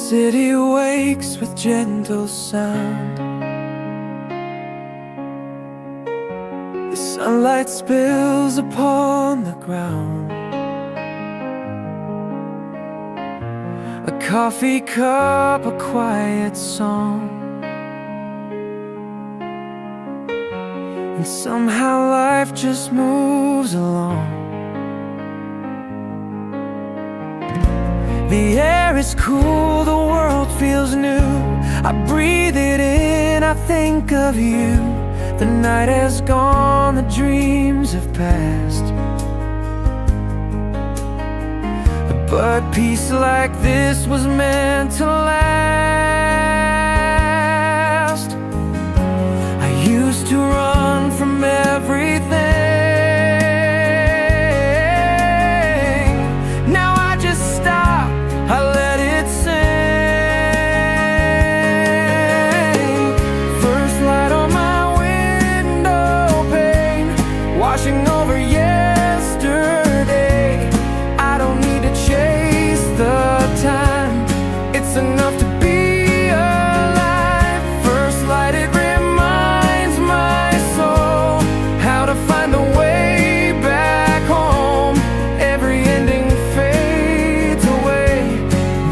city wakes with gentle sound. The sunlight spills upon the ground. A coffee cup, a quiet song, and somehow life just moves along. The air is cool, the world feels new. I breathe it in, I think of you. The night has gone, the dreams have passed, but peace like this was meant to last. I used to run from everything. Now I just stop, I let it sing. First light on my window pane, washing over yesterday. I don't need to chase the time, it's enough to be alive. First light, it reminds my soul how to find the way back home. Every ending fades away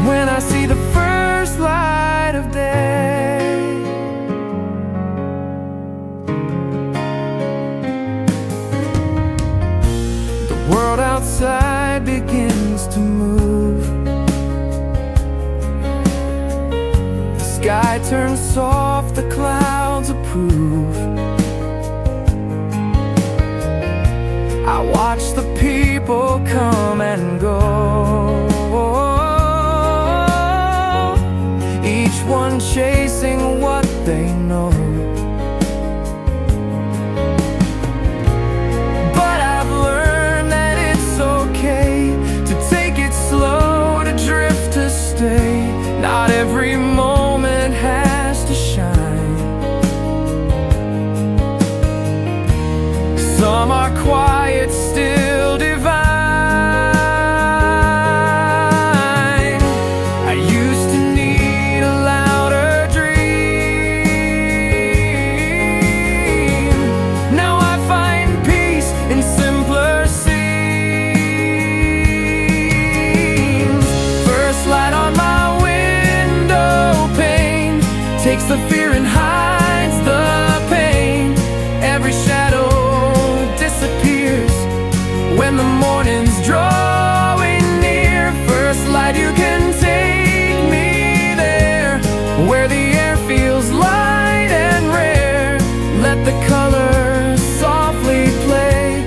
when I see the first light of day. The world outside begins to move. The sky turns soft, the clouds approve. I watch the people come and go, each one chasing what they know. But I've learned that it's okay to take it slow, to drift, to stay. Not every moment has to shine. Some are quiet, still divine. I used to need a louder dream. Now I find peace in simpler scenes. First light on my window pane takes the fear and hides the pain. Every shadow disappears when the morning's drawing near. First light, you can take me there, where the air feels light and rare. Let the colors softly play,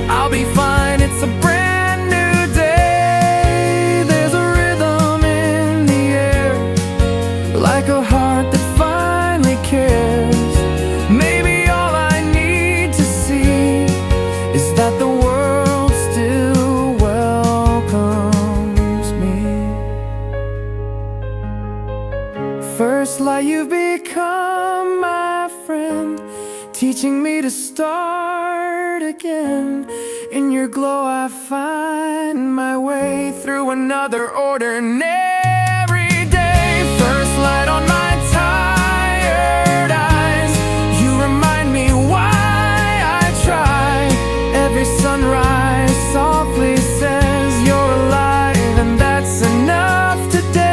I'll be fine, it's a brand new day. There's a rhythm in the air, like a heart that finally cares. Maybe all I need to see is that the world still welcomes me. First light, you've become my friend, teaching me to start again. In your glow I find my way through another ordinary day. First light on my tired eyes, you remind me why I try. Every sunrise softly says you're alive, and that's enough today.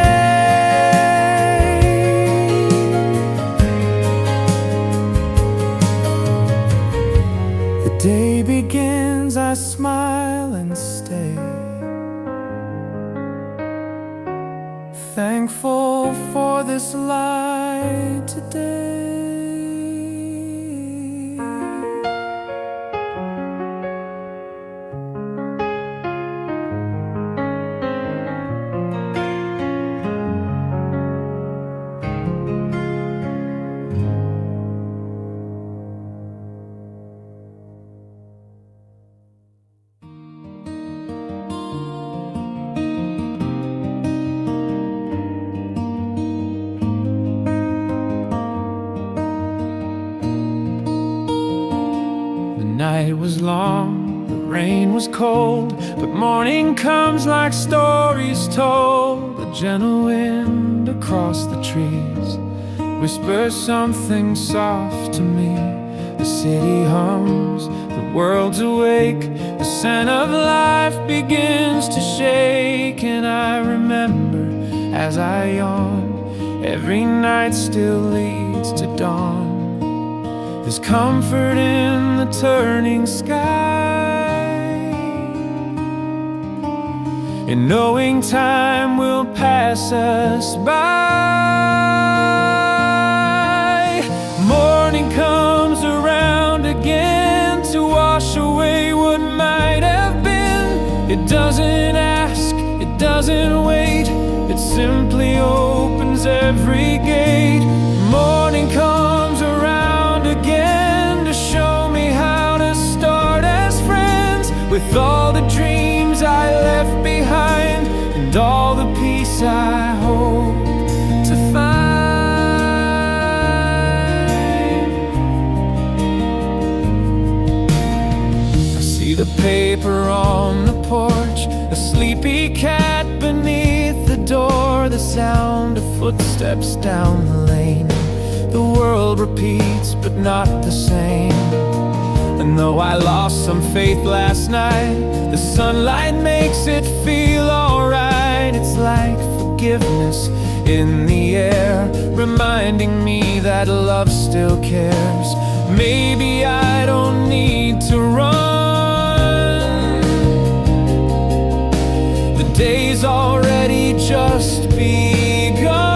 The day begins, I smile and stay, thankful for this light today. The night was long, the rain was cold, but morning comes like stories told. The gentle wind across the trees whispers something soft to me. The city hums, the world's awake, the scent of life begins to shake. And I remember as I yawn, every night still leads to dawn. There's comfort in the turning sky, in knowing time will pass us by. Morning comes around again to wash away what might have been. It doesn't ask, it doesn't wait, it simply opens every gate. Morning comes around again to show me how to start as friends, with all the dreams I left behind and all the peace I hope to find. I see the paper on the porch, a sleepy cat beneath the door, the sound of footsteps down the lane. The world repeats, but not the same. And though I lost some faith last night, the sunlight makes it feel alright. It's like forgiveness in the air, reminding me that love still cares. Maybe I don't need to run, the day's already just begun.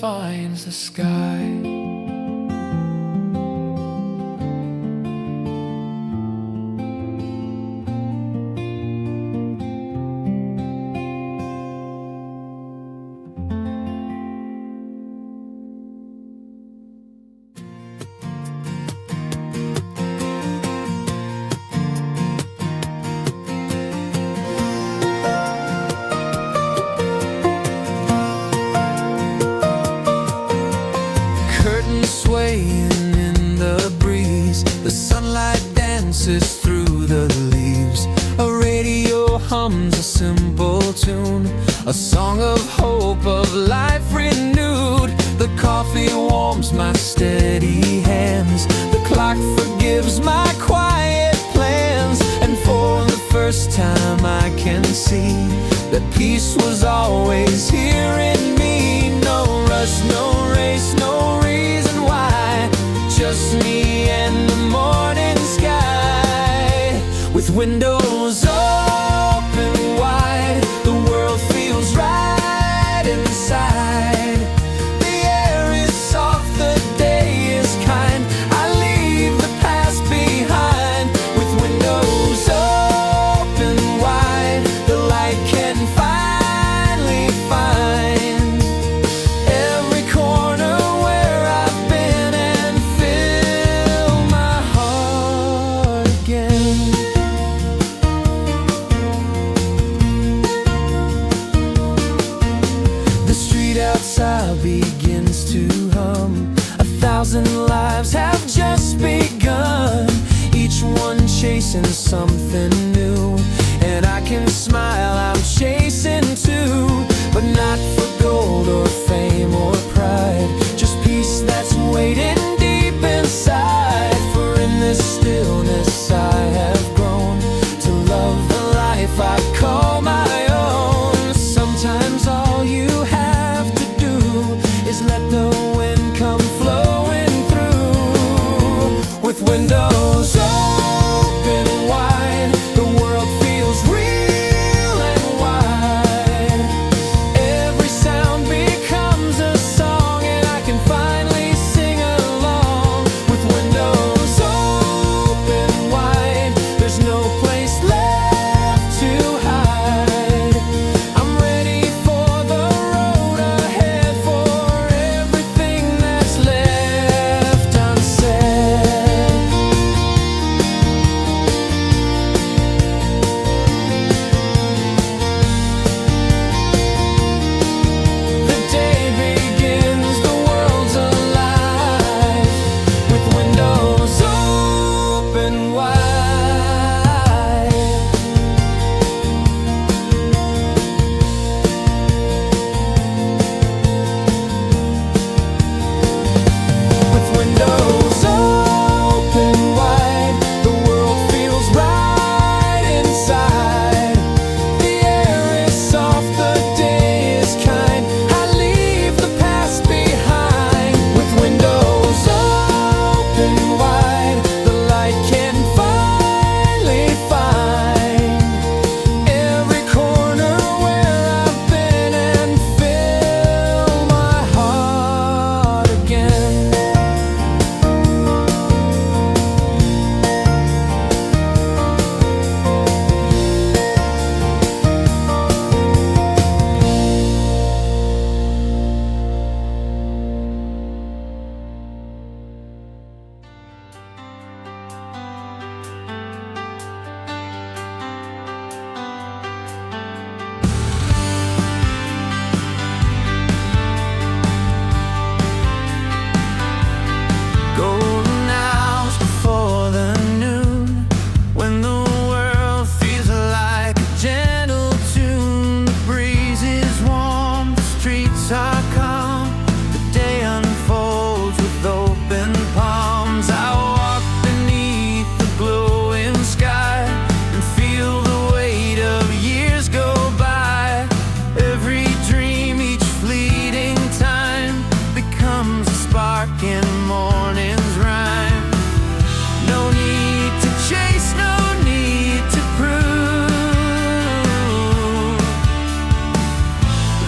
Finds the sky. Swaying in the breeze, the sunlight dances through the leaves. A radio hums a simple tune, a song of hope, of life renewed. The coffee warms my steady hands, the clock forgives my quiet plans. And for the first time I can see that peace was always here in me. No rush, no race, no reason why, just me and the morning sky. With windows open wide, the world feels right inside. The air is soft, the day is kind, I leave the past behind. With windows open wide, the light can finally find every corner where I've been and fill my heart again. begins to hum. 1,000 lives have just begun, each one chasing something new. And I can smile, I'm chasing too, but not for gold or fame or pride, just peace that's waiting deep inside. For in this stillness I have grown to love the life I call my own. Sometimes all you have to do is let the wind come flowing through. With windows open wide, the world feels real and wide. Every sound becomes a song, and I can finally sing along. With windows open wide, there's no place left to hide. I'm ready for the road ahead, for everything that's left unsaid. The day begins, the world's alive, with windows open wide. With windows open wide, the world feels right inside. The air is soft, the day is kind. I leave the past behind. With windows open wide, the light can finally find every corner where I've been and fill my heart again. Golden hours before the noon, when the world feels like a gentle tune. The breeze is warm, the streets are calm, the day unfolds with open palms. I walk beneath the glowing sky and feel the weight of years go by. Every dream, each fleeting time becomes a spark in morning's rhyme. No need to chase, no need to prove.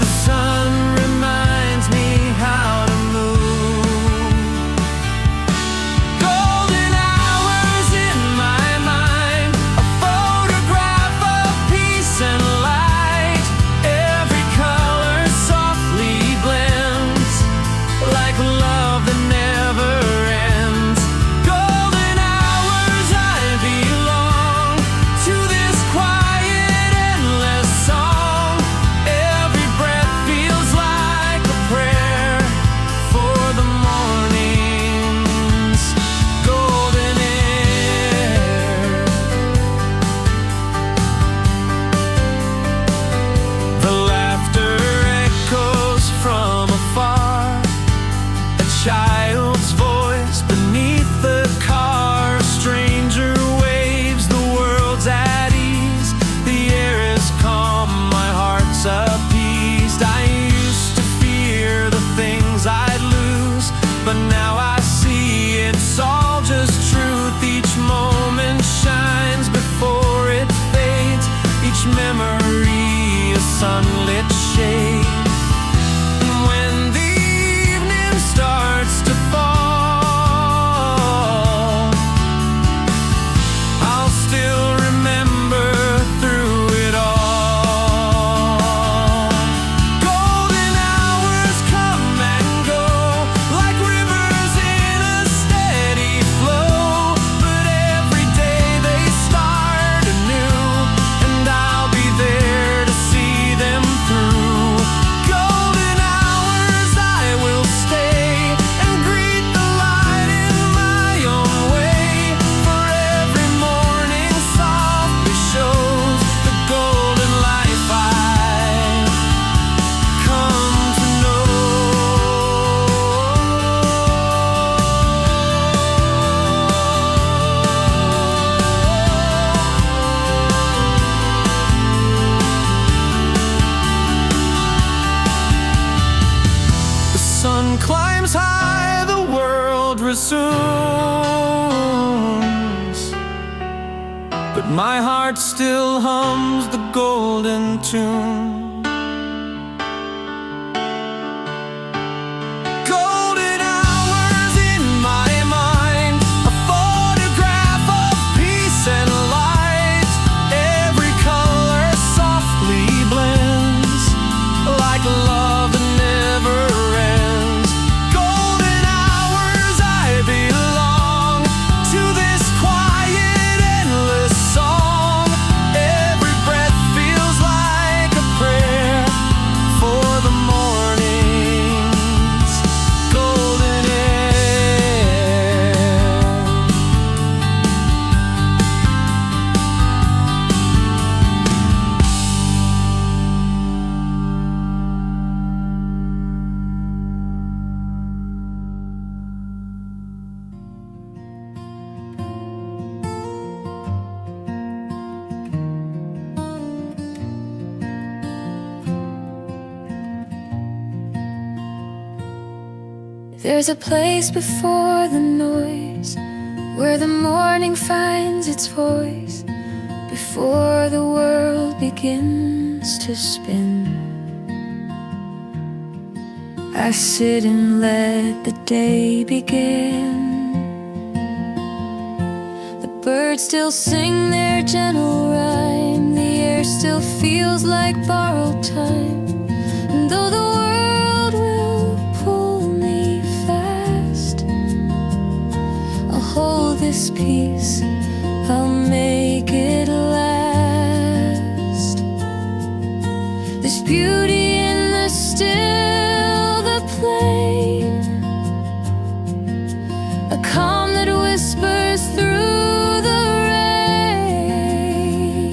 The sun reminds me how to move. Golden hours in my mind, a photograph of peace and light. Every color softly blends like love that never ends. Golden hours, I belong to this quiet, endless song. Every breath feels like a prayer for the morning's golden air. The laughter echoes from afar, a child's voice beneath the car. A stranger waves, the world's at ease. The air is calm, my heart's appeased. I used to fear the things I'd lose, but now I see it's all just truth. Each moment shines before it fades, each memory a sunlit shade. And when the evening starts to sun climbs high, the world resumes, but my heart still hums the golden tune. Golden hours in my mind, a photograph of peace and light. Every color softly blends like love that never ends. Golden hours, I belong to this quiet, endless song. Every breath feels like a prayer for the morning's golden air. There's a place before the noise, where the morning finds its voice, before the world begins to spin. I sit and let the day begin. The birds still sing their gentle rhyme, the air still feels like borrowed time. And though the world will pull me fast, I'll hold this peace, I'll make it last. There's beauty in the still, the plain, a calm that whispers through the rain.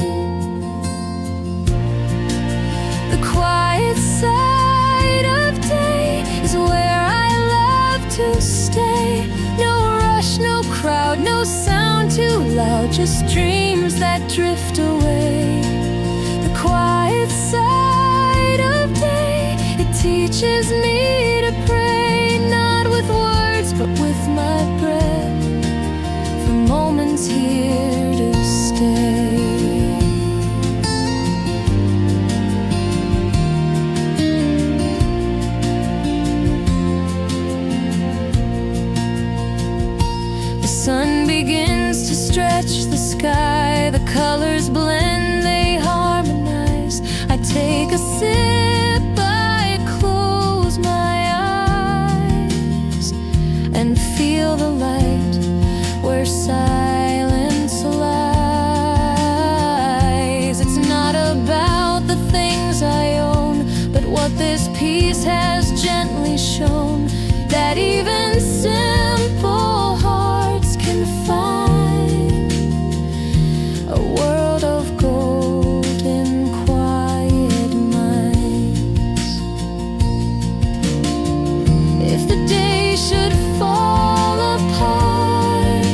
The quiet side of day is where I love to stay. No rush, no crowd, no sound too loud, just dreams that drift away. The quiet side of day, it teaches me to pray, not with words but with my breath, for moments here to stay. The sun begins to stretch the sky, the colors blend, they harmonize. I take a sip, I close my eyes and feel the light where silence lies. It's not about the things I own, but what this peace has gently shown, that even simple hearts can find a world of golden quiet minds. If the day should fall apart,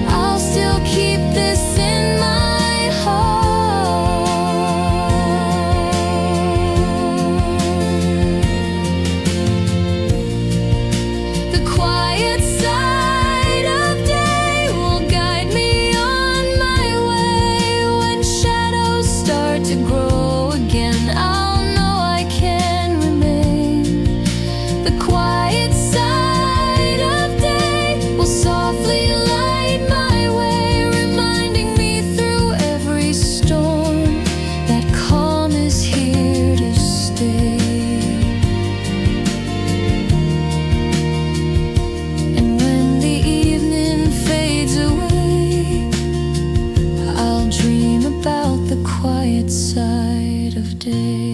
I'll still keep this in my heart. The quiet side of day will guide me on my way. When shadows start to grow again, I'll know I can remain. The quiet side of day will softly light my way, reminding me through every storm that calm is here to stay. And when the evening fades away, I'll dream about the quiet side of day.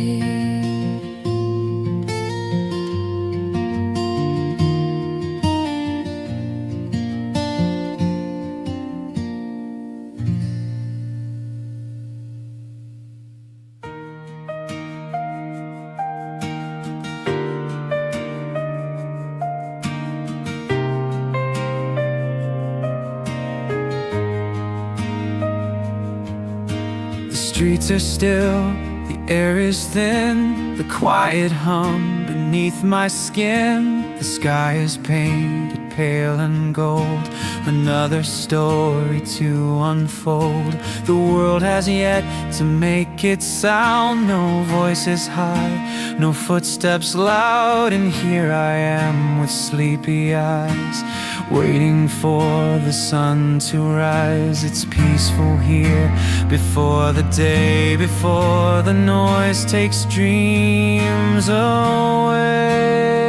The streets are still, the air is thin, the quiet hum beneath my skin. The sky is painted pale and gold, another story to unfold. The world has yet to make its sound, no voices high, no footsteps loud. And here I am with sleepy eyes, waiting for the sun to rise. It's peaceful here before the day, before the noise takes dreams away.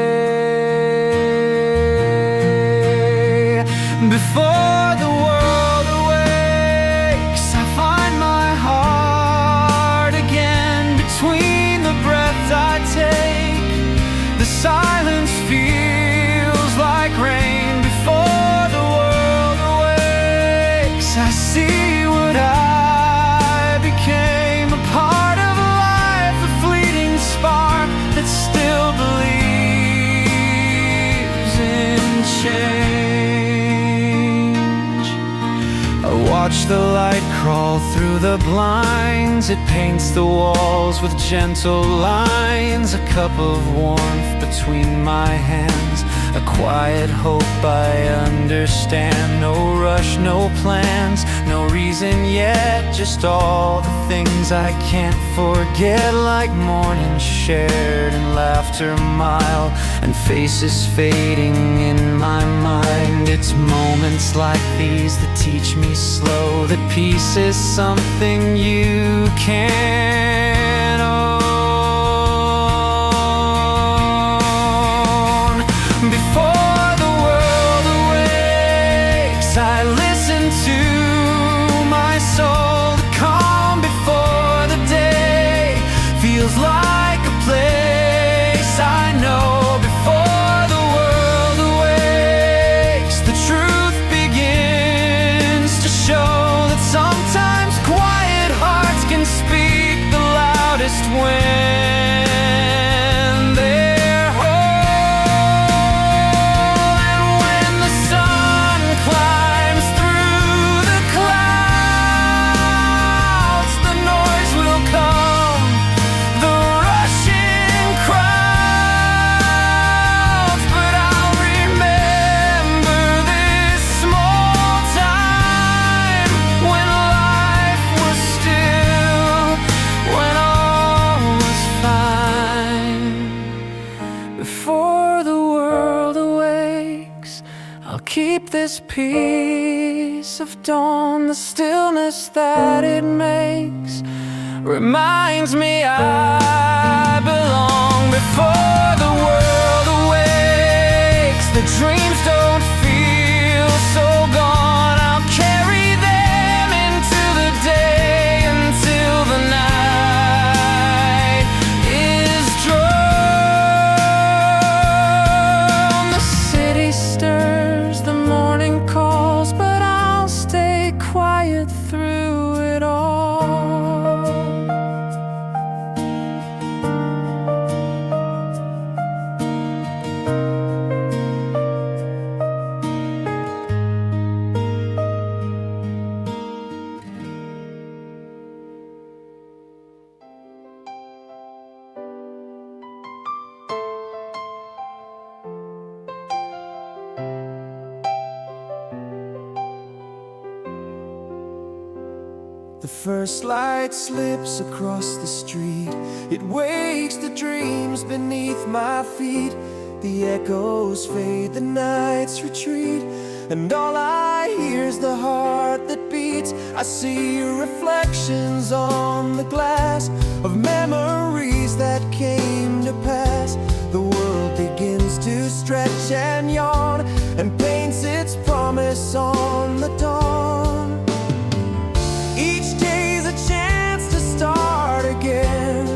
Before the world awakes, I find my heart again. Between the breaths I take, the silence feels like rain. Before the world awakes, I see what I became, a part of life, a fleeting spark that still believes in change. Watch the light crawl through the blinds. It paints the walls with gentle lines. A cup of warmth between my hands, a quiet hope I understand. No rush, no plans, no reason yet, just all the things I can't forget. Like morning shared and laughter mild, and faces fading in my mind. It's moments like these that teach me slow that peace is something you can't own. Before the world awakes, I listen to my soul. The calm before the day feels like a place I know. Before the world awakes, the truth begins to show that sometimes quiet hearts can speak the loudest when they're whole. And when the sun climbs through the clouds, the noise will come, the rushing crowds. But I'll remember this small time when life was still, when all was fine. Before the world awakes, I'll keep this peace of dawn. The stillness that it makes reminds me I belong. Before the world awakes, the dreams don't feel so gone. I'll carry them into the day until the night is drawn. The city stirs, the morning calls, but I'll stay quiet through it all. The first light slips across the street. It wakes the dreams beneath my feet. The echoes fade, the nights retreat, and all I hear is the heart that beats. I see reflections on the glass of memories that came to pass. The world begins to stretch and yawn, and paints its promise on the dawn. Each day's a chance to start again,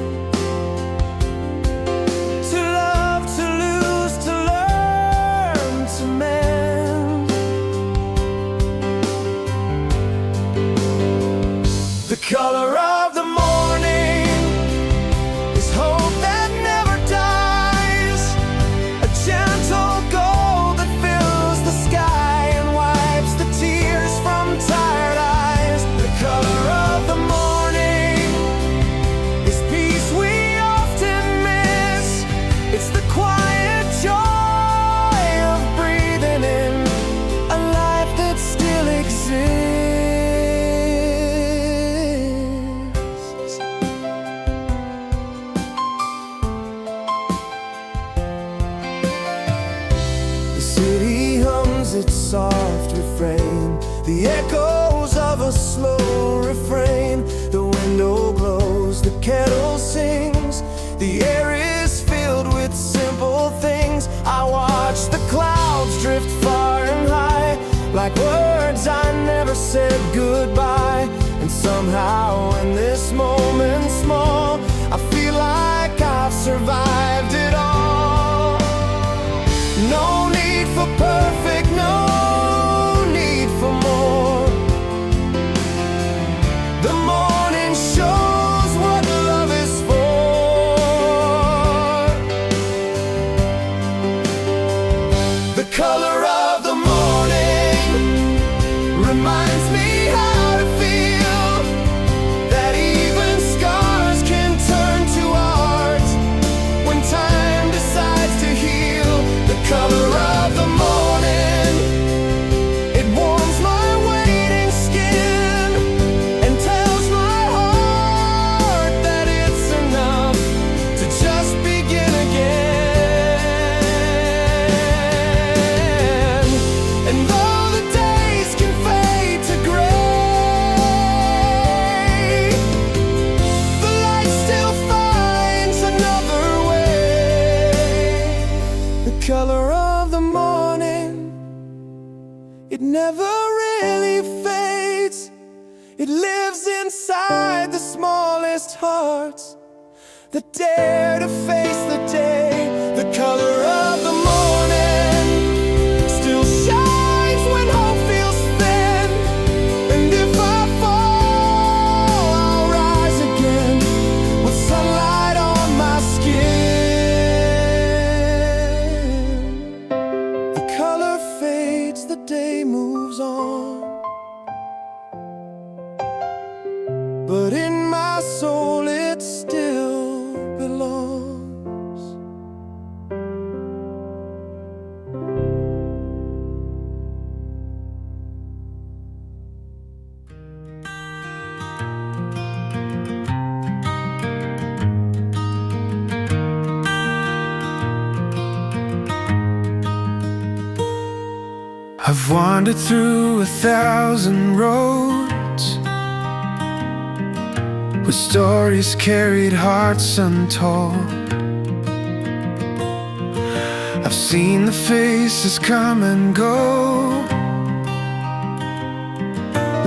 to love, to lose, to learn, to mend. The color of the morning is hope that never dies, a gentle gold that fills the sky and wipes the tears city hums its soft refrain, the echoes of a slow refrain. The window glows, the kettle sings, the air is filled with simple things. I watch the clouds drift far and high, like words I never said goodbye. And somehow in this moment small, I feel like I've survived it all. No need for perfect, no need for more. The morning shows what love is for. The color of the morning reminds me how to feel, that even scars can turn to art when time decides to heal. The color of the morning, it warms my waiting skin and tells my heart that it's enough to just begin again. And though the days can fade to gray, the light still finds another way. The color of the morning, it never really fades. It lives inside the smallest hearts that dare to face the day. The color of the morning still shines when hope feels thin. And if I fall, I'll rise again with sunlight on my skin. The color fades, the day moves on, but in my soul it still belongs. I've wandered through 1,000 roads with stories carried, hearts untold. I've seen the faces come and go,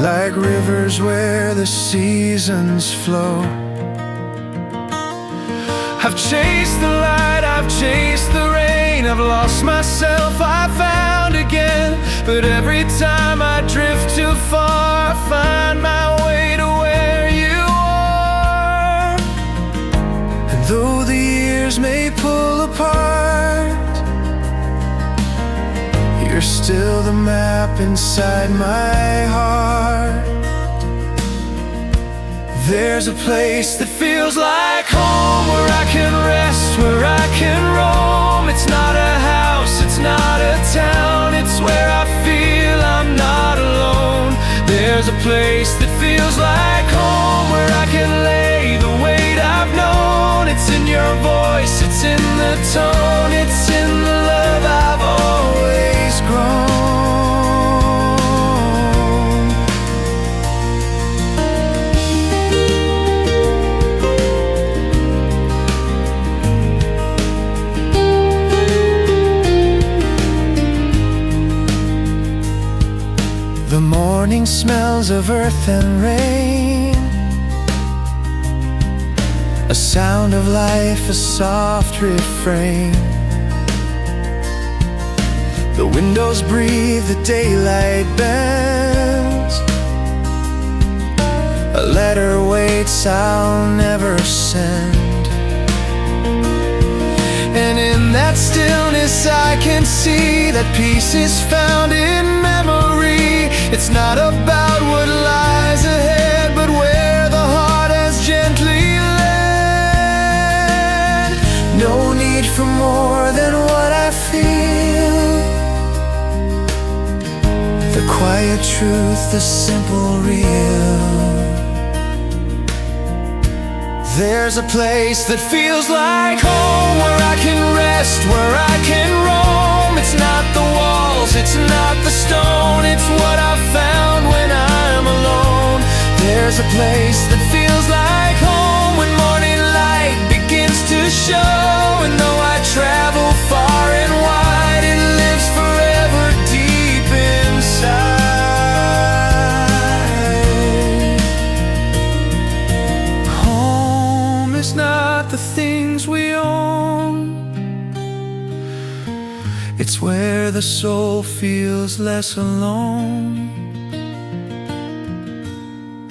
like rivers where the seasons flow. I've chased the light, I've chased the rain, I've lost myself, I found again. But every time I drift too far, I find my way to where you are. And though the years may pull apart, you're still the map inside my heart. There's a place that feels like home, where I can rest, where I can roam. It's not a house, it's not a town, it's where I feel I'm not alone. There's a place that feels like home, where I can lay the weight I've known. It's in your voice, it's in the tone, it's in the love I've always grown. The morning smells of earth and rain, a sound of life, a soft refrain. The windows breathe, the daylight bends, a letter waits I'll never send. And in that stillness I can see that peace is found in memory. It's not about what lies ahead, but where the heart has gently led. No need for more than what I feel, the quiet truth, the simple real. There's a place that feels like home, where I can rest, where I can roam. It's not the wall There's a place that feels like home when morning light begins to show. And though I travel far and wide, it lives forever deep inside. Home is not the things we own, it's where the soul feels less alone.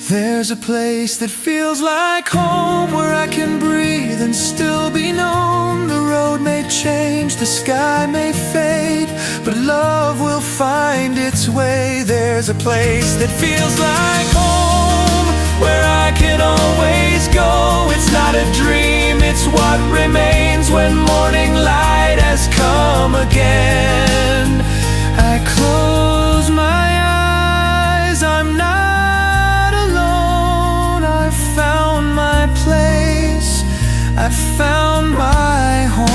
There's a place that feels like home, where I can breathe and still be known. The road may change, the sky may fade, but love will find its way. There's a place that feels like home, where I can always go. It's not a dream, it's what remains when morning light has come again. I close my eyes, I'm not alone. I found my place, I found my home.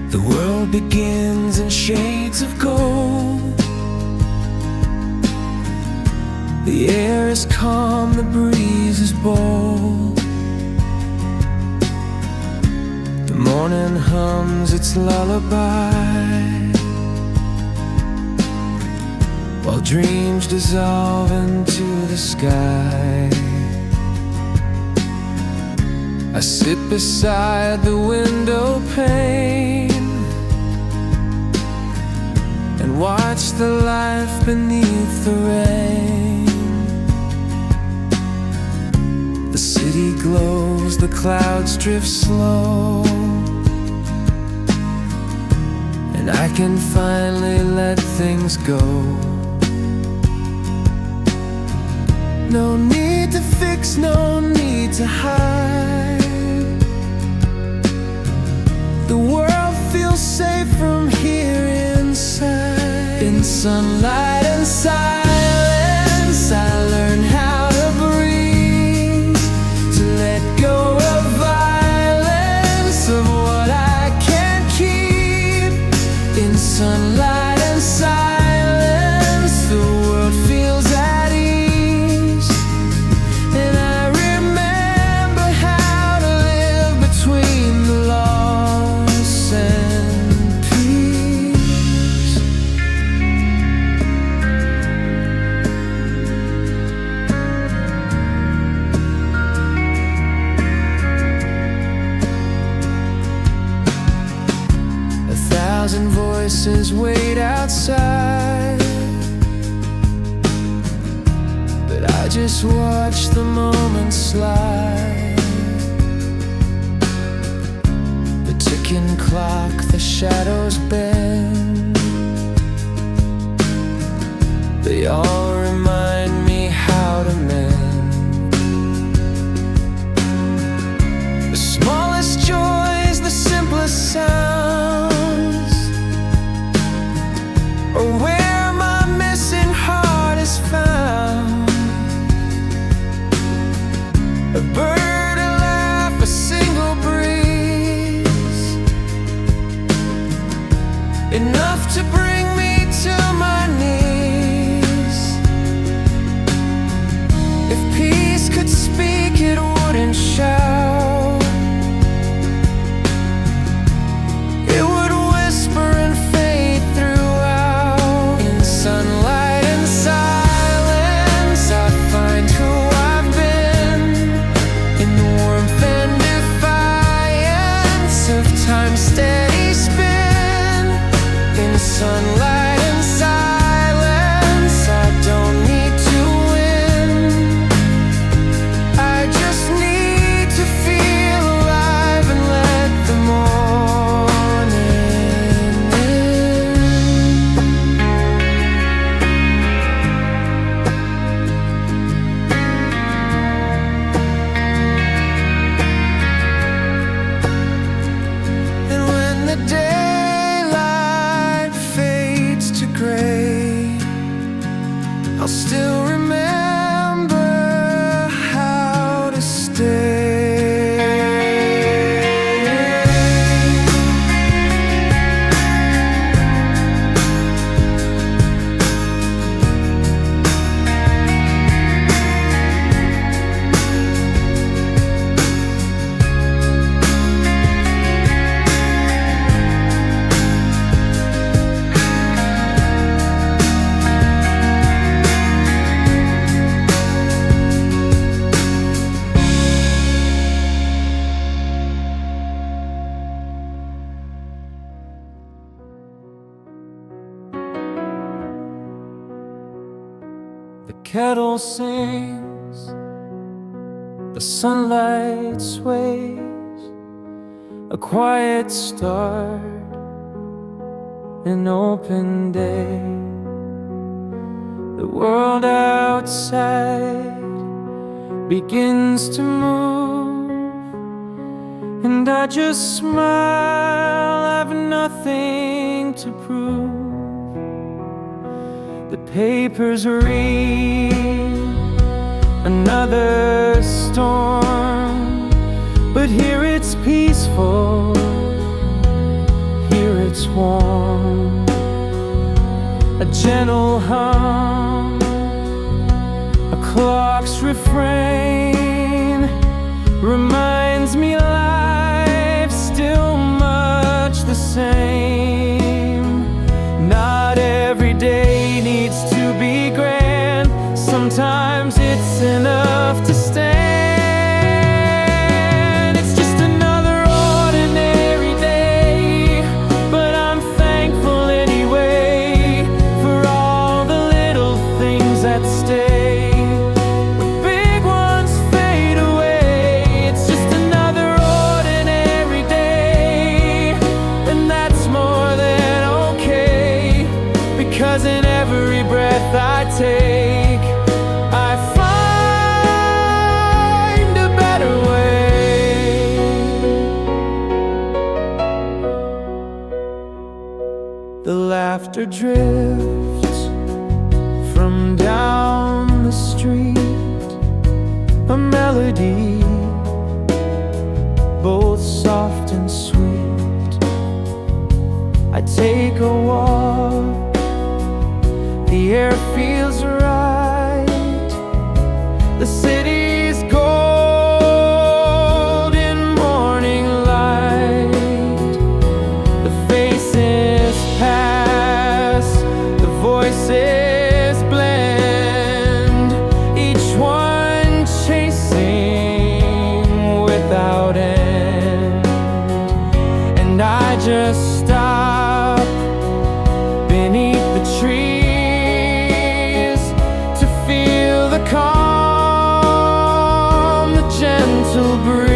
The world begins in shades of gold. The air is calm, the breeze is bold. The morning hums its lullaby, while dreams dissolve into the sky. I sit beside the window pane and watch the life beneath the rain. The city glows, the clouds drift slow, and I can finally let things go. No need to fix, no need to hide. The world feels safe from here inside. In sunlight and silence, I learn how to breathe, to let go of violence, of what I can't keep. In sunlight and silence, the world feels at ease, and I remember how to live between the loss and peace. A thousand voices wait outside, but I just watch the moments slide. The ticking clock, the shadows bend, they all remind me how to mend. The smallest joys, the simplest sounds, or where my missing heart is found. A bird, a laugh, a single breeze, enough to bring me to my knees. If peace could speak, it wouldn't shout, it would whisper and fade throughout. In sunlight and silence, I find who I've been. In the warmth and defiance of time's steady spin. In sunlight and silence, I don't need to win, The kettle sings, the sunlight sways, a quiet start, an open day. The world outside begins to move, and I just smile, I have nothing to prove. The papers read another storm, but here it's peaceful, here it's warm. A gentle hum, a clock's refrain reminds me life's still much the same. Not every day needs to be grand, sometimes it's enough to stand. It's just another ordinary day, but I'm thankful anyway for all the little things that stay. When big ones fade away, it's just another ordinary day, and that's more than okay, because in every breath I take, I find a better way. The laughter drifts from down the street, a melody both soft and sweet. I take a walk, the air feels right, the city's golden morning light. The faces pass, the voices blend, each one chasing without end. And I just stop beneath the trees to feel the calm, the gentle breeze.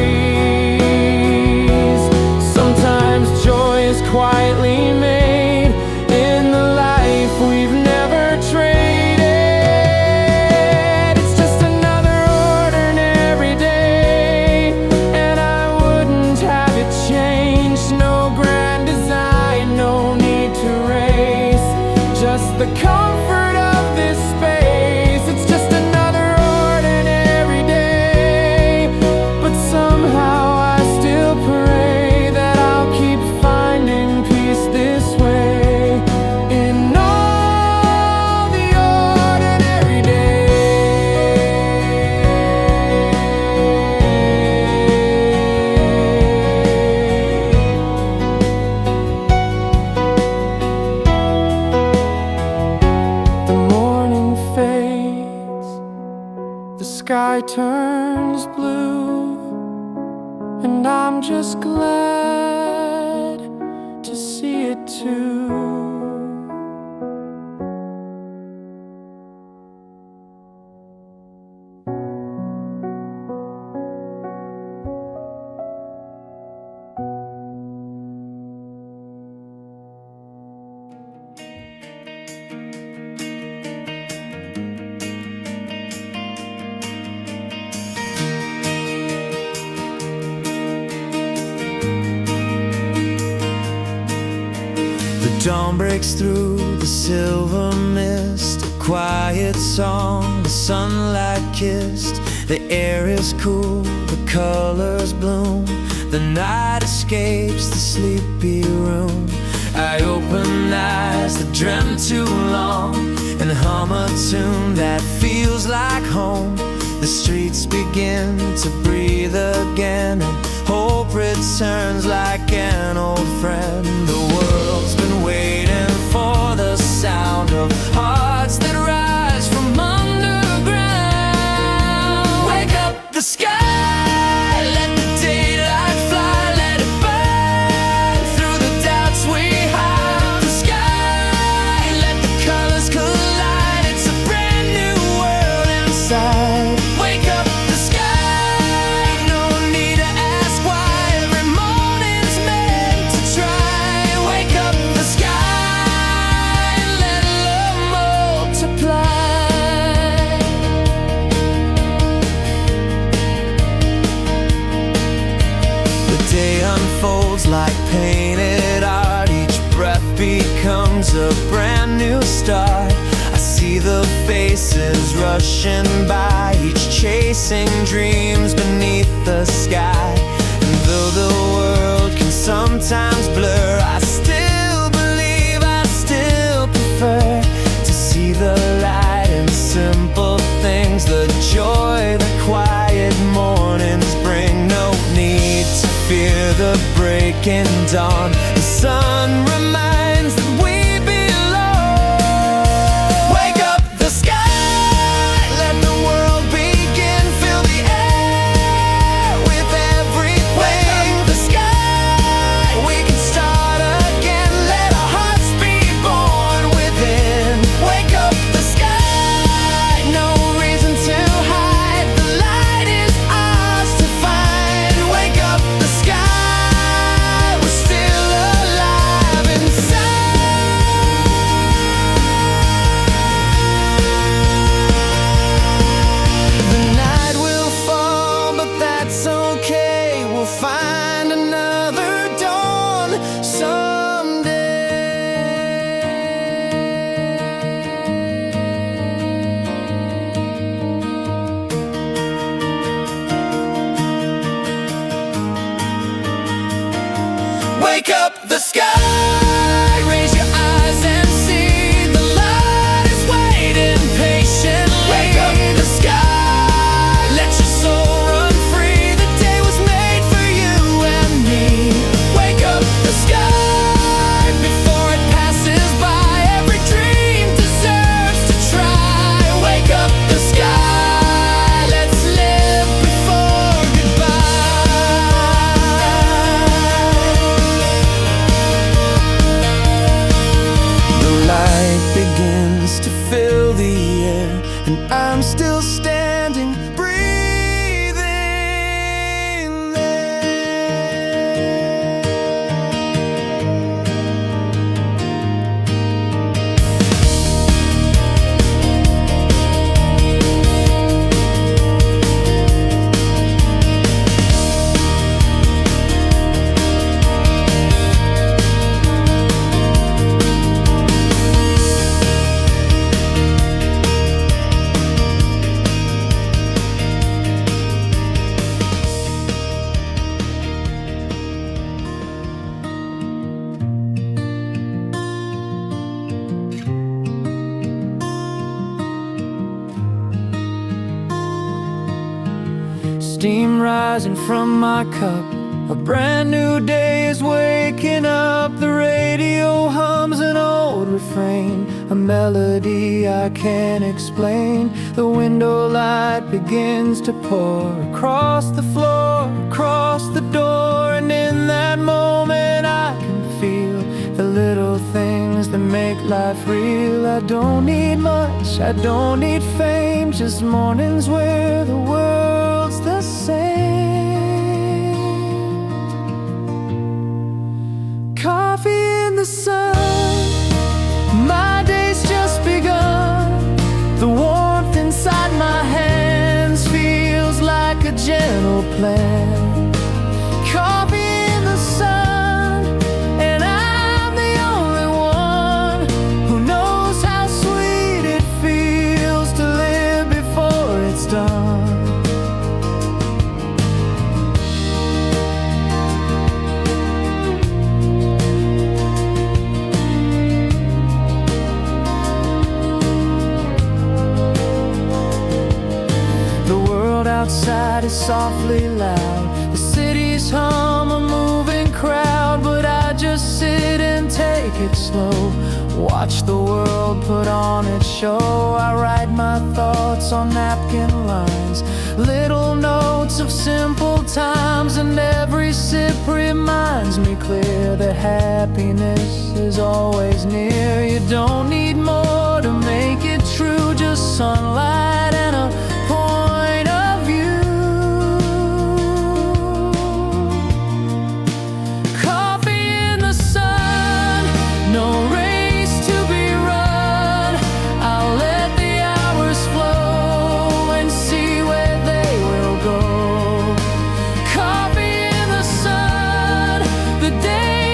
Sometimes joy is quietly made in the life we've never traded. It's just another ordinary day, and I wouldn't have it changed. No grand design, no need to race, just the comfort of this space. It's just another ordinary day, but somehow I still pray that I'll keep finding peace this way in all the ordinary days. The morning fades, the sky turns blue, and I'm just glad to see it too. The dawn breaks through the silver mist, a quiet song, the sunlight kissed. The air is cool, the colors bloom, the night escapes the sleepy room. I open eyes that dreamt too long and hum a tune that feels like home. The streets begin to breathe again, and hope returns like an old friend. The world's been waiting for the sound of hearts that rise from underground. Wake up the sky, let the daylight fly, let it burn through the doubts we hide. The sky, let the colors collide, it's a brand new world. painted art. Each breath becomes a brand new start. I see the faces rushing by, each chasing dreams beneath the sky. And though the world can sometimes blur, I still believe, I still prefer to see the light in simple things, the joy that quiet mornings bring. No need to fear the breaking dawn. The sun reminds that we belong. Wake up the sky, let the world begin. Fill the air with everything. Wake up the sky, we can start again. Let our hearts be born within. Wake up the sky, no reason to hide. The light is ours to find. Wake up the sky, we're still alive inside. The night will fall, but that's okay. We'll find another dawn someday. Wake up the sky, raise your eyes and see the light is waiting patiently. Wake up the sky, let your soul run free. The day was made for you and me. Wake up the sky before it passes by. Every dream deserves to try. Wake up the sky, let's live before goodbye. The light begins to fill the air, and I'm still standing, breathing there. Steam rising from my cup, a brand new day is waking up. The radio hums an old refrain, a melody I can't explain. The window light begins to pour across the floor, across the door. And in that moment I can feel the little things that make life real. I don't need much, I don't need fame, just mornings where the world's the same. Coffee in the sun, my day's just begun. The warmth inside my hands feels like a gentle plan. Coffee in the sun, and I'm the only one who knows how sweet it feels to live before it's done. The world outside is softly loud, the city's hum a moving crowd, but I just sit and take it slow, watch the world put on its show. I write my thoughts on napkin lines, little notes of simple times, and every sip reminds me clear that happiness is always near. You don't need more to make it true, just sunlight and a point of view. Coffee in the sun, no race to be run. I'll let the hours flow and see where they will go. Coffee in the sun, the day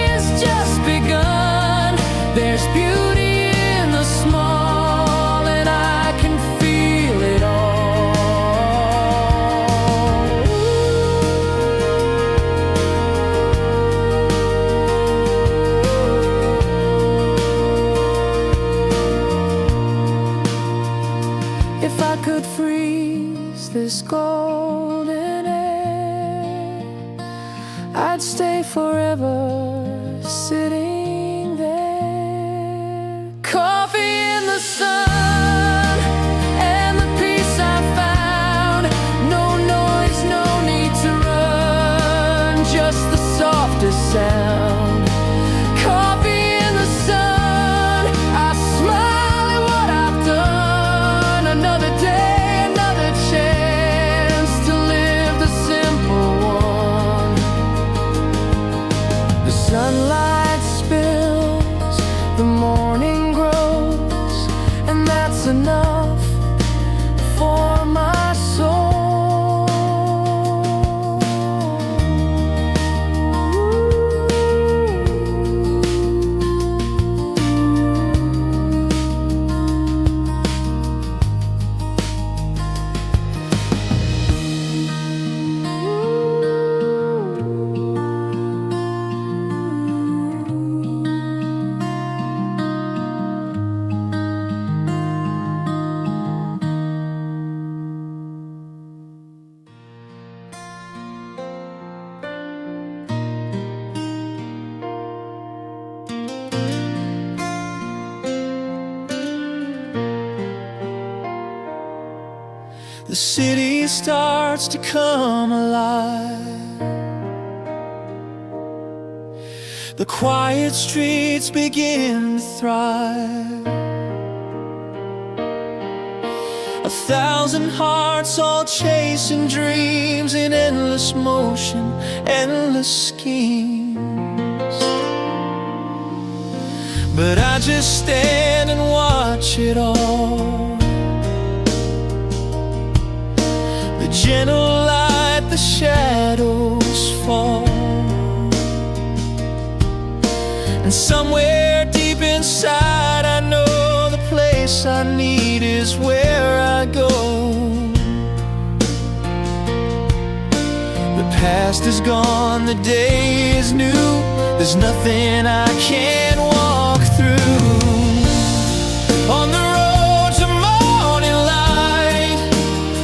There's beauty in the small, and I can feel it all. If I could freeze this golden air, I'd stay forever sitting there. Coffee in the sun and the peace I found. No noise, no need to run, just the softest sound. Coffee in the sun, I smile at what I've done. Another day, another chance to live the simple one. The sunlight spills, the morning grows, and that's enough for my soul. The city starts to come alive. The quiet streets begin to thrive. 1,000 hearts all chasing dreams in endless motion, endless schemes. But I just stand and watch it all. The gentle light, the shadows fall. And somewhere deep inside I know the place I need is where I go. The past is gone, the day is new. There's nothing I can't walk through. On the road to morning light,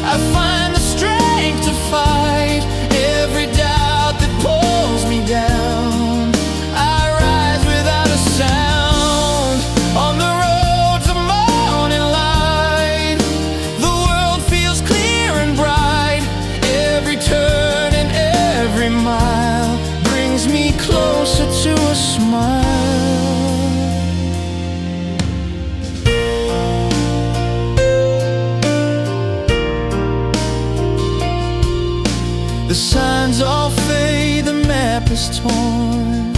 I find the strength to fight every doubt that pulls me down. I rise without a sound. On the road to morning light, the world feels clear and bright. Every turn and every mile brings me closer to a smile. The signs all fade, the map is torn.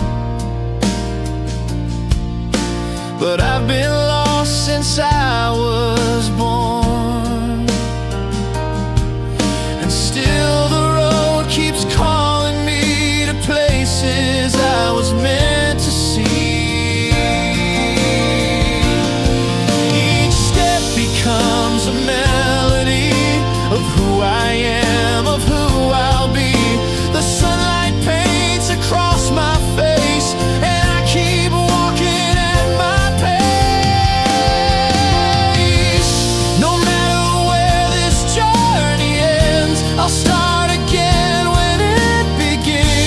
But I've been lost since I was born. And still the road keeps calling me to places I was meant to see. Each step becomes a melody of who I am, of who I'll be. The sunlight paints across my face, and I keep walking at my pace. No matter where this journey ends, I'll start again when it begins.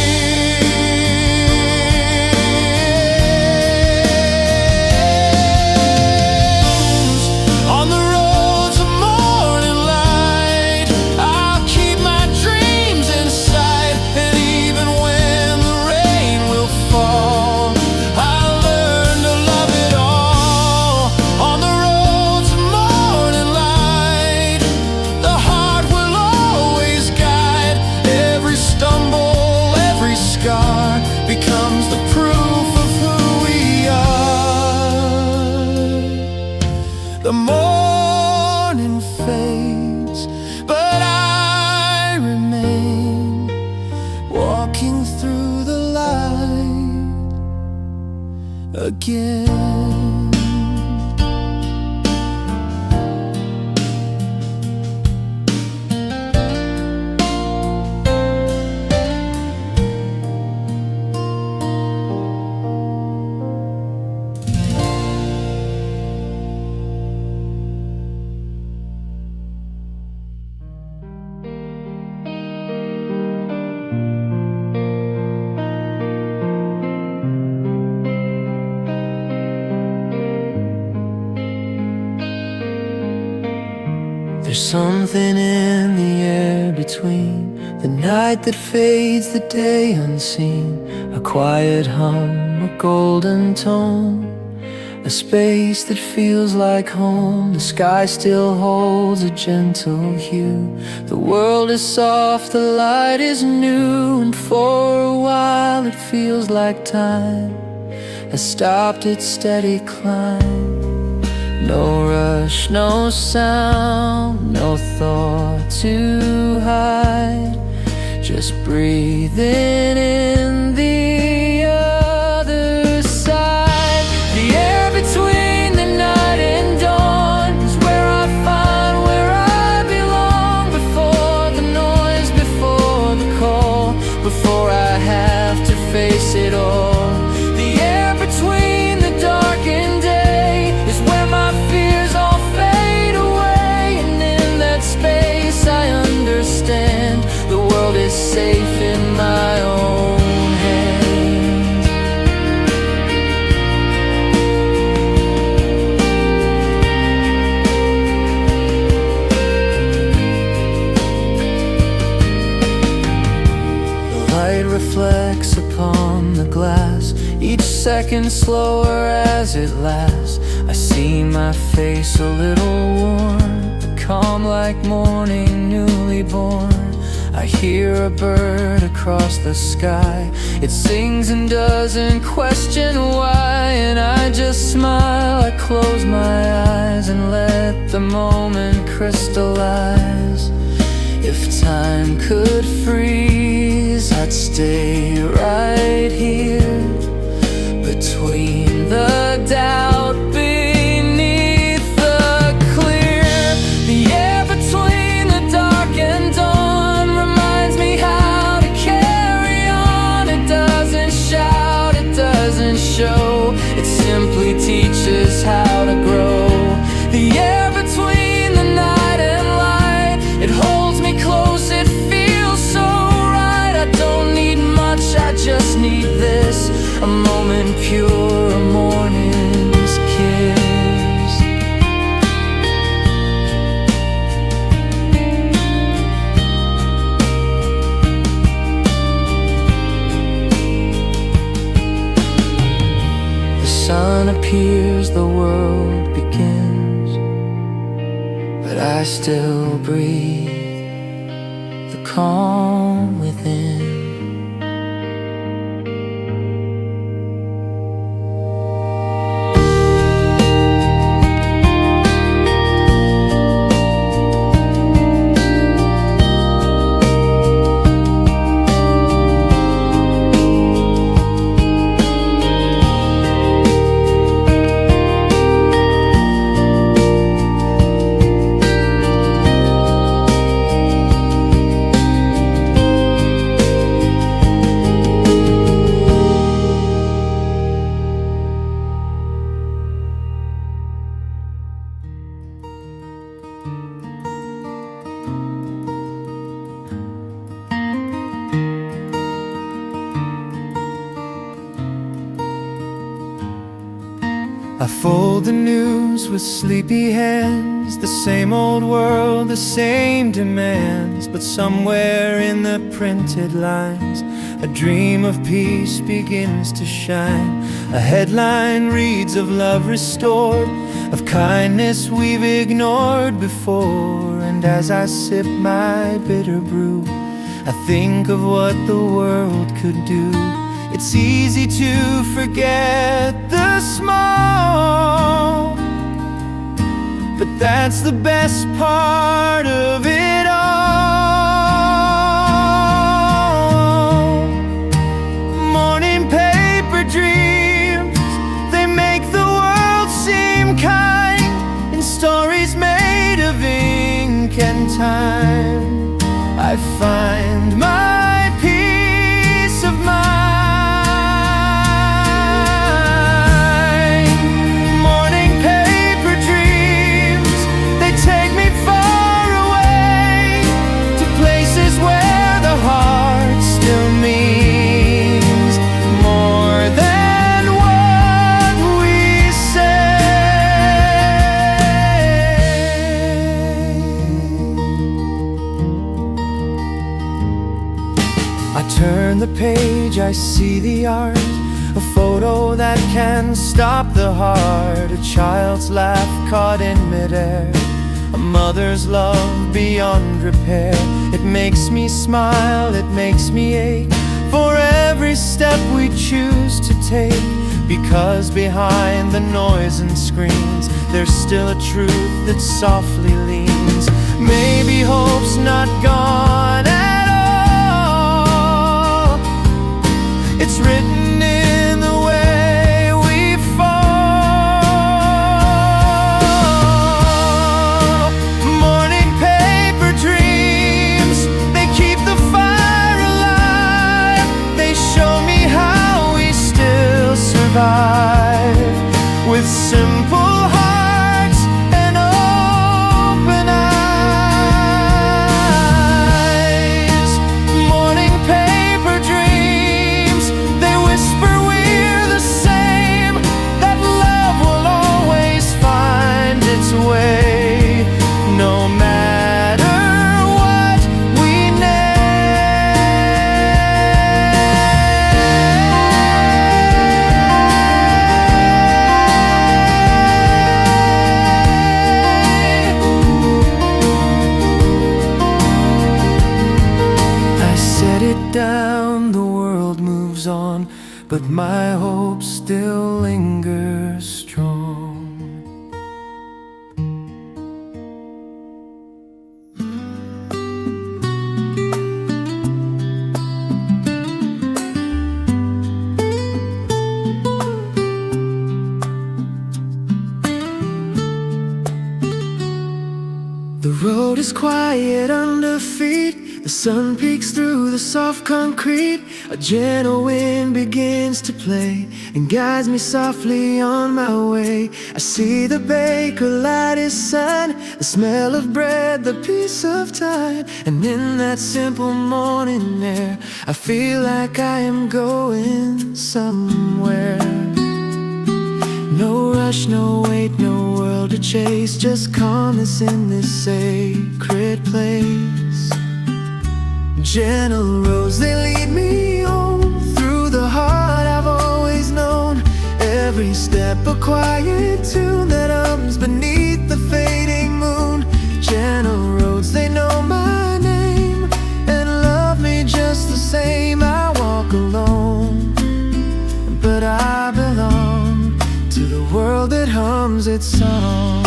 On the road to morning light, I'll keep my dreams in sight. And even when the rain will fall, I'll learn to love it all. On the road to morning light, the heart will always guide. Every stumble, every scar becomes the proof of who we are. The morning fades, but I remain walking through the light begin. There's something in the air between the night that fades, the day unseen, a quiet hum, a golden tone, a space that feels like home. The sky still holds a gentle hue. The world is soft, the light is new, and for a while it feels like time has stopped its steady climb. No rush, no sound, no thought to hide, just breathing in the other side. The air between the night and dawn is where I find where I belong. Before the noise, before the call, before I have to face it all. The air between the dark and day is where my fears all fade away. And in that space I understand the world is safe in my own hands. The light reflects upon the glass, each second slower as it lasts. I see my face a little worn, but calm like morning newly born. I hear a bird across the sky. It sings and doesn't question why, and I just smile. I close my eyes and let the moment crystallize. If time could freeze, I'd stay right here between the doubt beneath the clear. The air between the dark and dawn reminds me how to carry on. It doesn't shout, it doesn't show, it simply teaches how to grow. The air between the night and light, it holds me close, it feels so right. I don't need much, I just need this, a moment pure, a morning's kiss. The sun appears, the world begins, but I still breathe the calm within. I fold the news with sleepy hands, the same old world, the same demands, but somewhere in the printed lines, a dream of peace begins to shine. A headline reads of love restored, of kindness we've ignored before. And as I sip my bitter brew, I think of what the world could do. It's easy to forget the small, but that's the best part of it all. Morning paper dreams, they make time I find my peace of mind. Morning paper dreams, they take me far away to places where the heart still means more than what we say. I turn the page, I see the art, a photo that can stop the heart, a child's laugh caught in midair, a mother's love beyond repair. It makes me smile, it makes me ache for every step we choose to take, because behind the noise and screams there's still a truth that softly leans. Maybe hope's not gone at all, it's written in the way we fall. Morning paper dreams, they keep the fire alive, they show me how we still survive with simple hearts and open eyes. Morning paper dreams, they whisper we're the same, that love will always find its way, no matter what we name. I set it down, the world moves on, but my hope still lingers strong. The road is quiet under feet, the sun peeks through the soft concrete, a gentle wind begins to play and guides me softly on my way. I see the baker light his sign, the smell of bread, the peace of tide, and in that simple morning air I feel like I am going somewhere. No rush, no wait, no world to chase, just calmness in this sacred place. Gentle roads, they lead me home through the heart I've always known. Every step a quiet tune that hums beneath the fading moon. Gentle roads, they know my name and love me just the same. I walk alone, but I belong to the world that hums its song.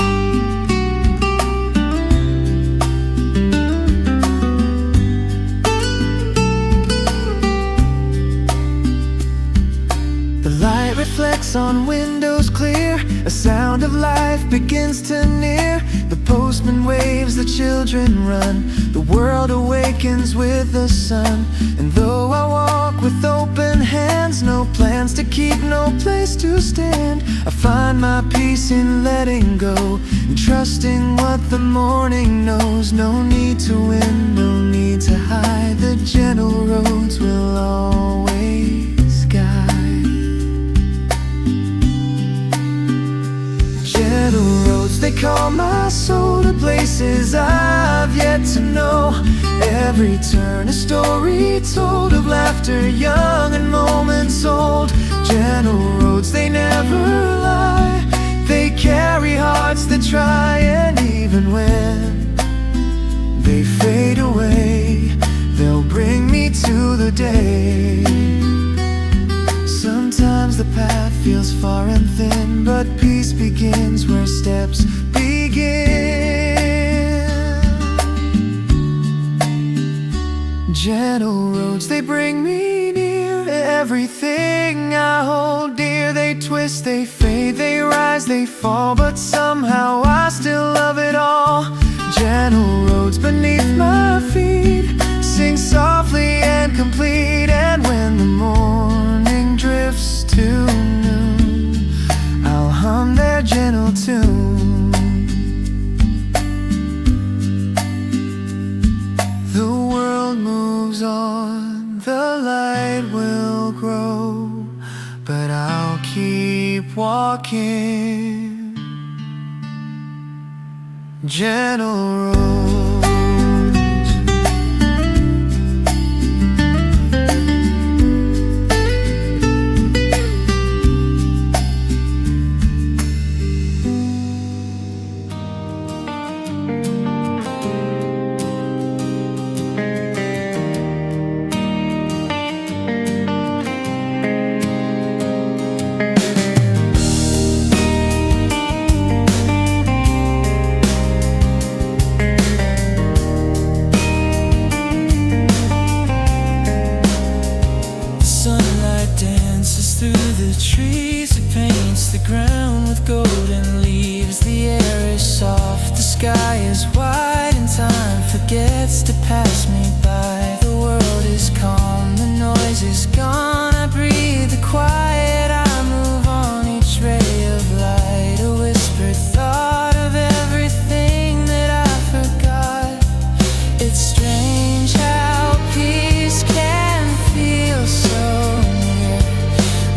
The light reflects on windows clear, a sound of life begins to near. The postman waves, the children run, the world awakens with the sun. And though I walk with open hands, no plans to keep, no place to stand, I find my peace in letting go and trusting what the morning knows. No need to win, no need to hide, the gentle roads will always guide. Gentle roads, they call my soul to places I've yet to know. Every turn a story told of laughter young and moments old. Gentle roads, they never lie, they carry hearts that try, and even when they fade away, they'll bring me to the day. Sometimes the path feels far and thin, but peace begins where steps begin. Gentle roads, they bring me near everything I hold dear. They twist, they fade, they rise, they fall, but somehow I still love it all. Gentle roads beneath my feet sing softly and complete. And when the morning drifts to noon, I'll hum their gentle tune. The world moves on, the light will grow, but I'll keep walking. Gentle roads. Through the trees, it paints the ground with golden leaves. The air is soft, the sky is wide, and time forgets to pass me by. The world is calm, the noise is gone. I breathe the quiet, I move on each ray of light. A whispered thought of everything that I forgot. It's strange how peace can feel so near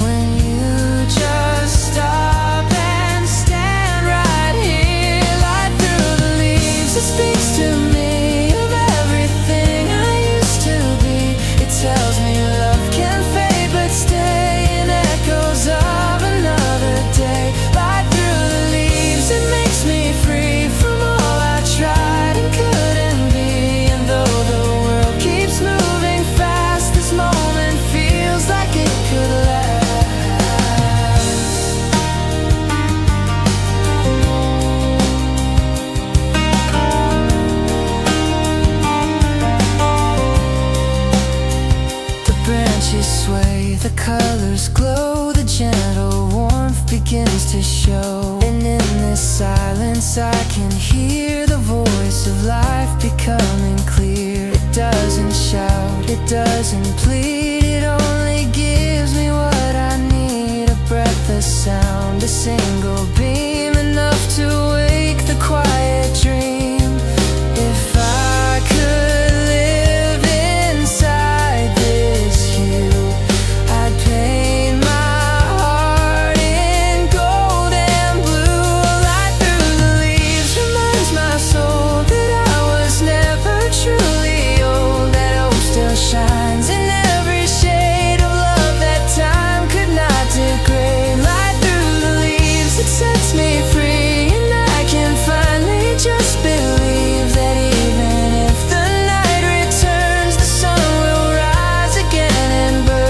when you just stop and stand right here. Light through the leaves, it speaks to me of everything I used to be. It tells me love can fade but stay in echoes of another day. Light through the leaves, it makes me free from all I tried and couldn't be. And though the world keeps moving fast, this moment feels like it could last. The branches sway, the colors glow, the gentle warmth begins to show. And in this silence I can hear the voice of life becoming clear. It doesn't shout, it doesn't plead, it only gives me what I need. A breath, a sound, a single beam, enough to wake the quiet dream. If I could live inside this hue, I'd paint my heart in gold and blue. Light through the leaves reminds my soul that I was never truly old. That hope still shines in every shade of love that time could not degrade. Light through the leaves, it sets me free, and I can finally just believe that even if the night returns, the sun will rise again and burn.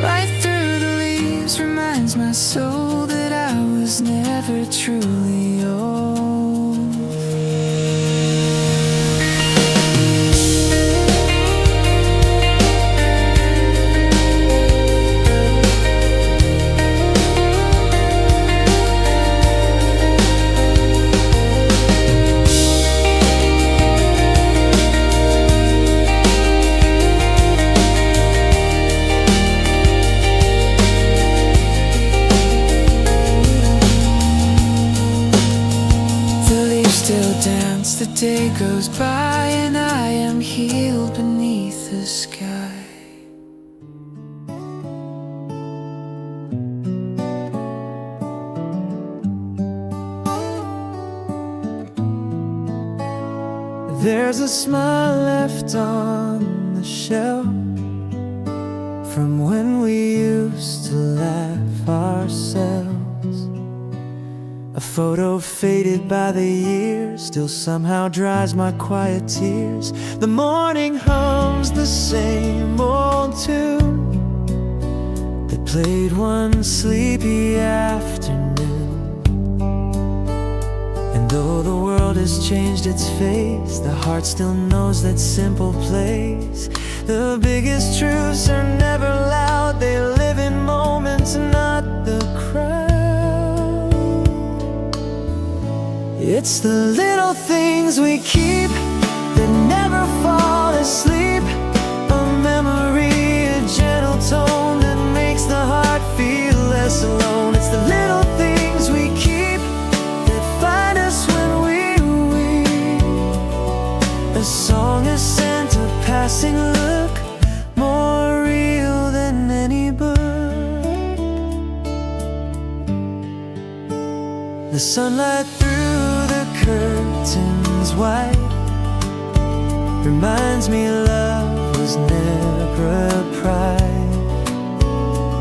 Right through the leaves reminds my soul that I was never truly old. The leaves still dance, the day goes by, and I am healed beneath the sky. There's a smile left on the shelf from when we used to laugh ourselves. A photo faded by the years still somehow dries my quiet tears. The morning hums the same old tune that played one sleepy afternoon. And though the world has changed its face, the heart still knows that simple place. The biggest truths are never loud, they live in moments, not the crowd. It's the little things we keep that never fall asleep. A memory, a gentle tone that makes the heart feel less alone. It's the little things we keep that find us when we're weak. A song, a scent, a passing look, more real than any book. The sunlight through the curtains white reminds me love was never a pride.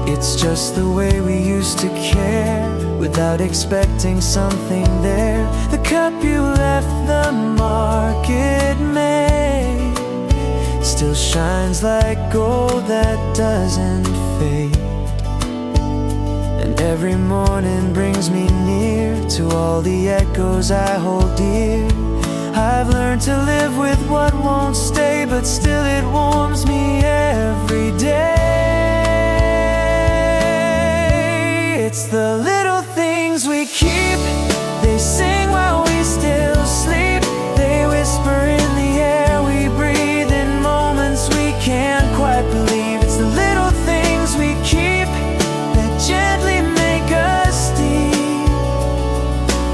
It's just the way we used to care without expecting something there. The cup you left the market made still shines like gold that doesn't fade. And every morning brings me near to all the echoes I hold dear. I've learned to live with what won't stay, but still it warms me every day. It's the little things we keep, they sing while we still sleep. They whisper in the air we breathe in moments we can't quite believe. It's the little things we keep that gently make us deep.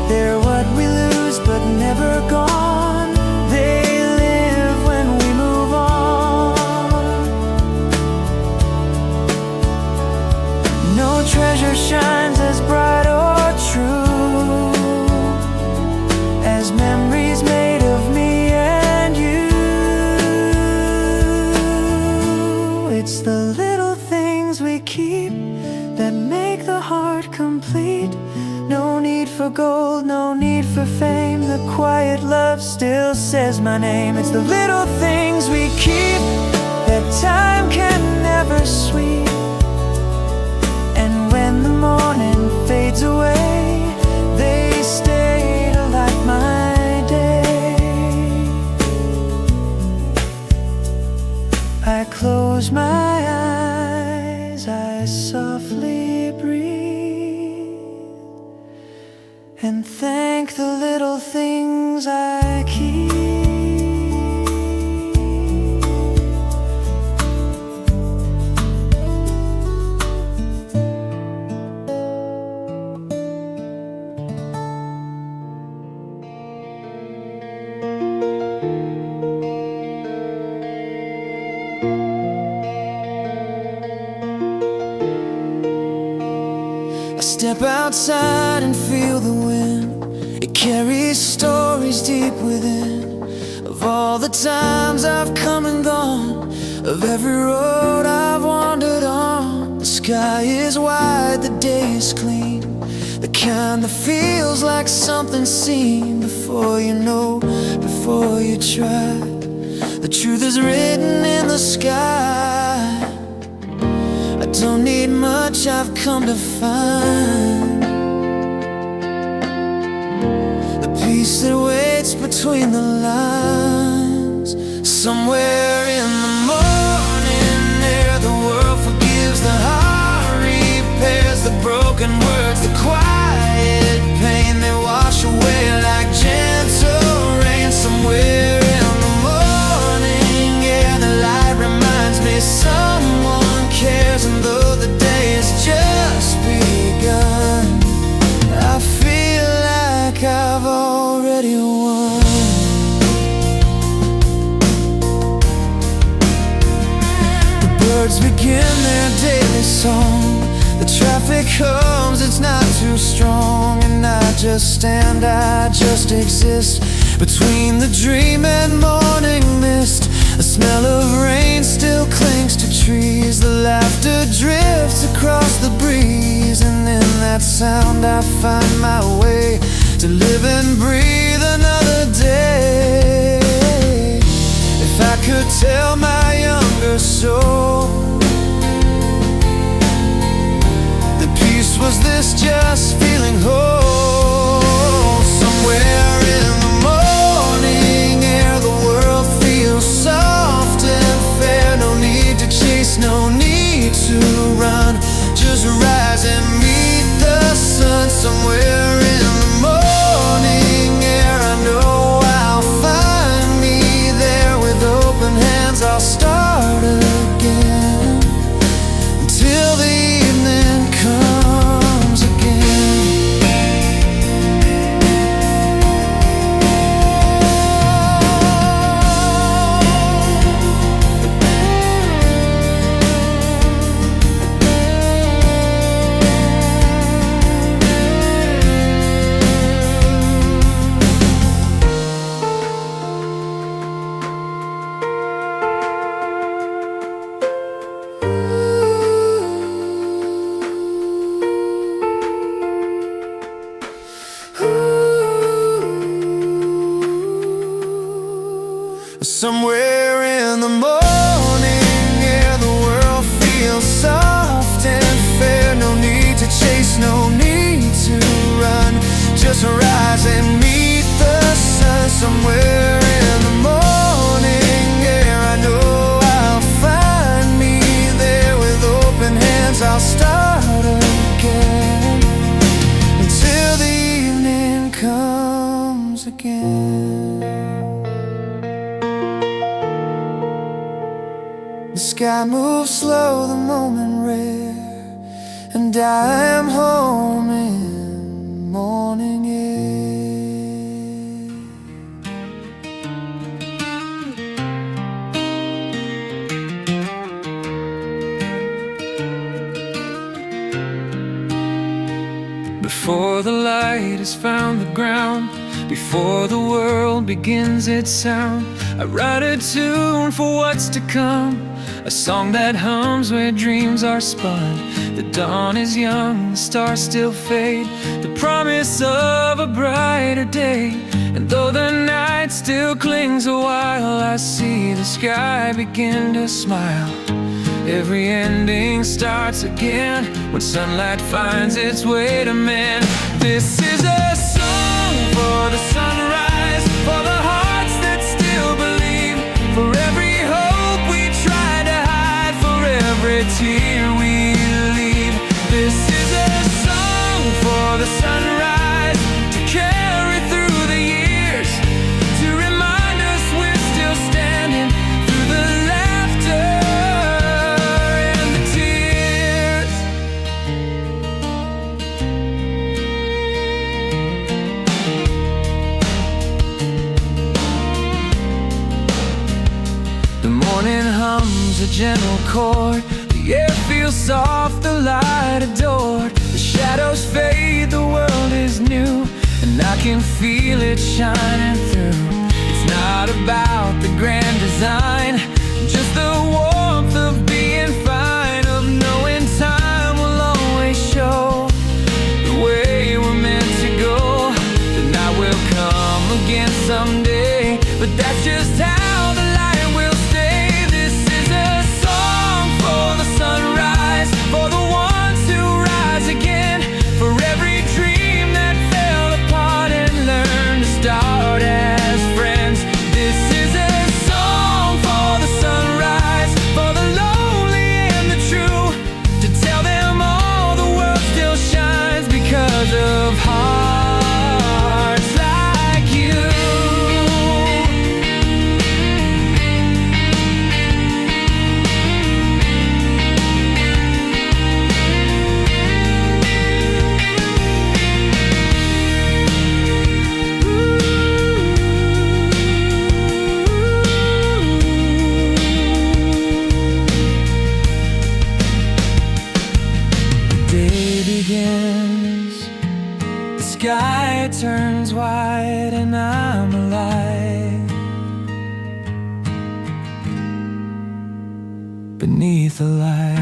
They're what we lose but never gone. They live when we move on. No treasure shines as bright or true as memories made of me and you. It's the little things we keep that make the heart complete. No need for gold, no need for fame. The quiet love still says my name. It's the little things we keep that time can never sweep. And when the morning fades away, they stay to light my day. I close my eyes, I softly breathe and thank the little things I keep. I step outside and feel the wind. It carries stories deep within of all the times I've come and gone, of every road I've wandered on. The sky is wide, the day is clean, the kind that feels like something seen before you know, before you try. The truth is written in the sky. I don't need much, I've come to find the peace that waits between the lines. Somewhere in the morning air, the world forgives, the heart repairs the broken words, the quiet pain they wash away like gentle rain. Somewhere in the morning air, the light reminds me someone cares, and though the day has just begun, I feel like I've already won. The birds begin their daily song, the traffic hums, it's not too strong, and I just stand, I just exist between the dream and morning mist. The smell of rain still clings to trees. The laughter drifts across the breeze. And in that sound I find my way to live and breathe another day. If I could tell my younger soul that peace was this just feeling whole. Somewhere in the morning air the world feels soft and fair. No need to chase, no need to run. Just rise and meet the sun. Somewhere in the morning air I know I'll find me there. With open hands I'll start again until the evening comes again. Somewhere in the morning air the world feels soft and fair. No need to chase, no need to run. Just rise and meet the sun. Somewhere in the morning air I know I'll find me there. With open hands I'll start again until the evening comes again. The sky moves slow, the moment rare, and I am home in morning air. Before the light has found the ground, before the world begins its sound, I write a tune for what's to come, a song that hums where dreams are spun. The dawn is young, the stars still fade, the promise of a brighter day. And though the night still clings a while, I see the sky begin to smile. Every ending starts again when sunlight finds its way to man. This is a song for the sunrise, for the hearts that still believe, for every hope we try to hide, for every tear we leave. This is a song for the sunrise, to carry through the years, to remind us we're still standing through the laughter and the tears. The morning hums a gentle chord, the air feels soft, the light adored. The shadows fade, the world is new, and I can feel it shining through. It's not about the grand design, just the warmth of being fine, of knowing time will always show the way we're meant to go. The night will come again someday, but that's just how the light will stay. This is a song for the sunrise, for the ones who rise again, for every dream that fell apart and learned to start as friends. This is a song for the sunrise, for the lonely and the true, to tell them all the world still shines because of hearts like you. sky turns white and I'm alive. beneath the light.